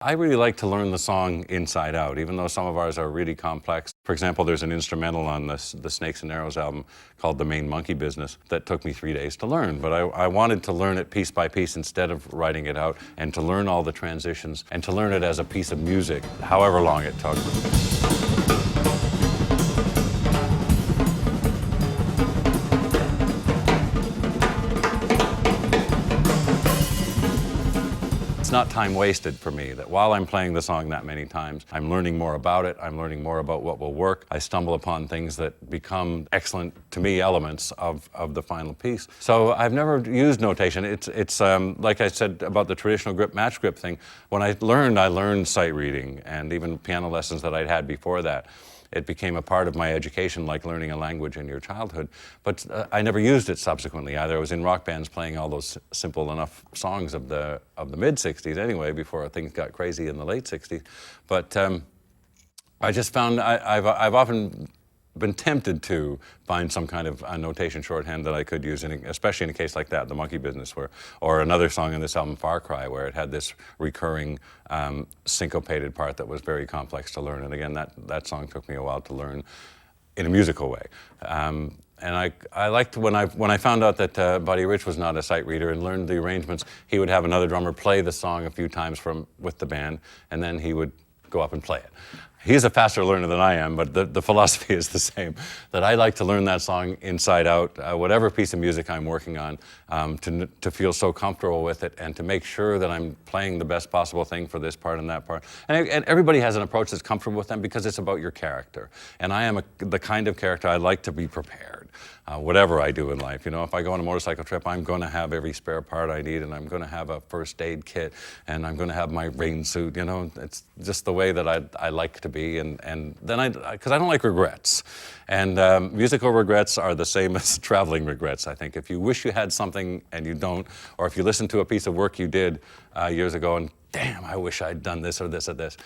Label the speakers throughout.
Speaker 1: I really like to learn the song inside out, even though some of ours are really complex. For example, there's an instrumental on the Snakes and Arrows album called The Main Monkey Business that took me 3 days to learn. But I wanted to learn it piece by piece instead of writing it out, and to learn all the transitions, and to learn it as a piece of music, however long it took. It's not time wasted for me, that while I'm playing the song that many times, I'm learning more about it, I'm learning more about what will work. I stumble upon things that become excellent, to me, elements of the final piece. So I've never used notation. It's like I said about the traditional grip, match grip thing. When I learned sight reading, and even piano lessons that I'd had before that. It became a part of my education, like learning a language in your childhood. But I never used it subsequently either. I was in rock bands playing all those simple enough songs of the mid-'60s anyway, before things got crazy in the late '60s. But I just found I've often been tempted to find some kind of notation shorthand that I could use, especially in a case like that, The Monkey Business, or another song in this album, Far Cry, where it had this recurring syncopated part that was very complex to learn. And again, that song took me a while to learn in a musical way. And I liked when I found out that Buddy Rich was not a sight reader and learned the arrangements, he would have another drummer play the song a few times with the band, and then he would go up and play it. He's a faster learner than I am, but the philosophy is the same, that I like to learn that song inside out, whatever piece of music I'm working on, to feel so comfortable with it, and to make sure that I'm playing the best possible thing for this part and that part. And everybody has an approach that's comfortable with them, because it's about your character. And I am the kind of character I like to be prepared. Whatever I do in life, you know, if I go on a motorcycle trip, I'm going to have every spare part I need, and I'm going to have a first aid kit, and I'm going to have my rain suit. You know, it's just the way that I like to be, and then because I don't like regrets, and musical regrets are the same as traveling regrets. I think if you wish you had something and you don't, or if you listen to a piece of work you did years ago and damn, I wish I'd done this or this or this.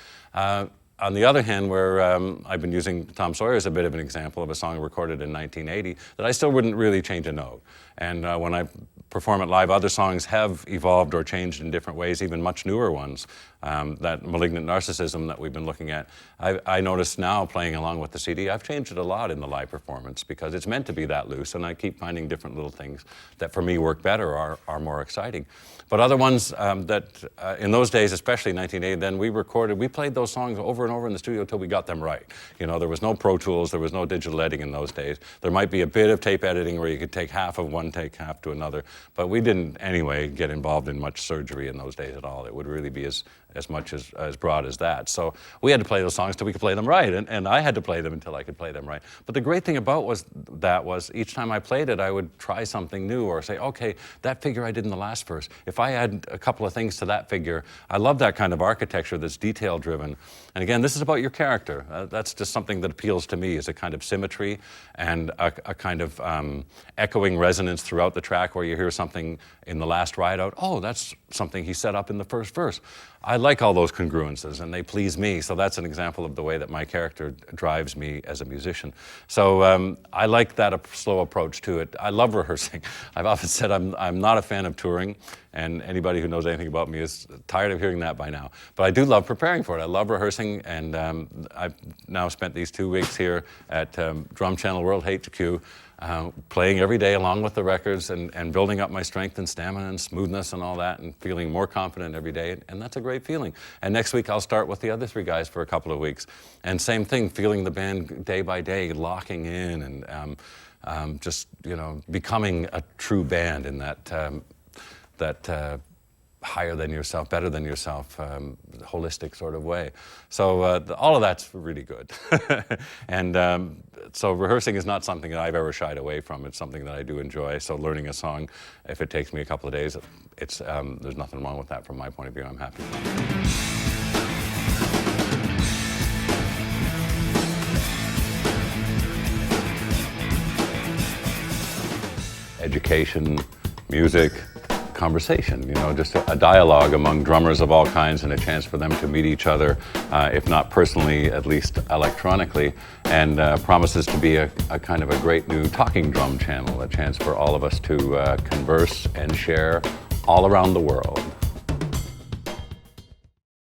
Speaker 1: On the other hand, where I've been using Tom Sawyer as a bit of an example of a song recorded in 1980 that I still wouldn't really change a note. And when I perform it live, other songs have evolved or changed in different ways, even much newer ones. That Malignant Narcissism that we've been looking at, I notice now playing along with the CD, I've changed it a lot in the live performance, because it's meant to be that loose, and I keep finding different little things that for me work better or are more exciting. But other ones that in those days, especially 1980, then we played those songs over and over in the studio until we got them right. You know, there was no Pro Tools, there was no digital editing in those days. There might be a bit of tape editing where you could take half of one, take half to another, but we didn't anyway get involved in much surgery in those days at all. It would really be as much as broad as that. So we had to play those songs till we could play them right, and I had to play them until I could play them right. But the great thing about that was each time I played it, I would try something new, or say, okay, that figure I did in the last verse, if I add a couple of things to that figure, I love that kind of architecture that's detail driven. And again, this is about your character. That's just something that appeals to me, is a kind of symmetry and a kind of echoing resonance throughout the track, where you hear something in the last ride out, oh, that's something he set up in the first verse. I like all those congruences, and they please me, so that's an example of the way that my character drives me as a musician. So I like that slow approach to it. I love rehearsing. I've often said I'm not a fan of touring, and anybody who knows anything about me is tired of hearing that by now. But I do love preparing for it. I love rehearsing, and I've now spent these 2 weeks here at Drum Channel World HQ, playing every day along with the records, and building up my strength and stamina and smoothness and all that, and feeling more confident every day, and that's a great feeling. And next week I'll start with the other 3 guys for a couple of weeks, and same thing, feeling the band day by day, locking in, and just, you know, becoming a true band in that higher than yourself, better than yourself, holistic sort of way. So all of that's really good. And so rehearsing is not something that I've ever shied away from. It's something that I do enjoy. So learning a song, if it takes me a couple of days, there's nothing wrong with that from my point of view. I'm happy. Education, music, conversation, you know, just a dialogue among drummers of all kinds, and a chance for them to meet each other, if not personally, at least electronically, and promises to be a kind of a great new talking drum channel, a chance for all of us to converse and share all around the world.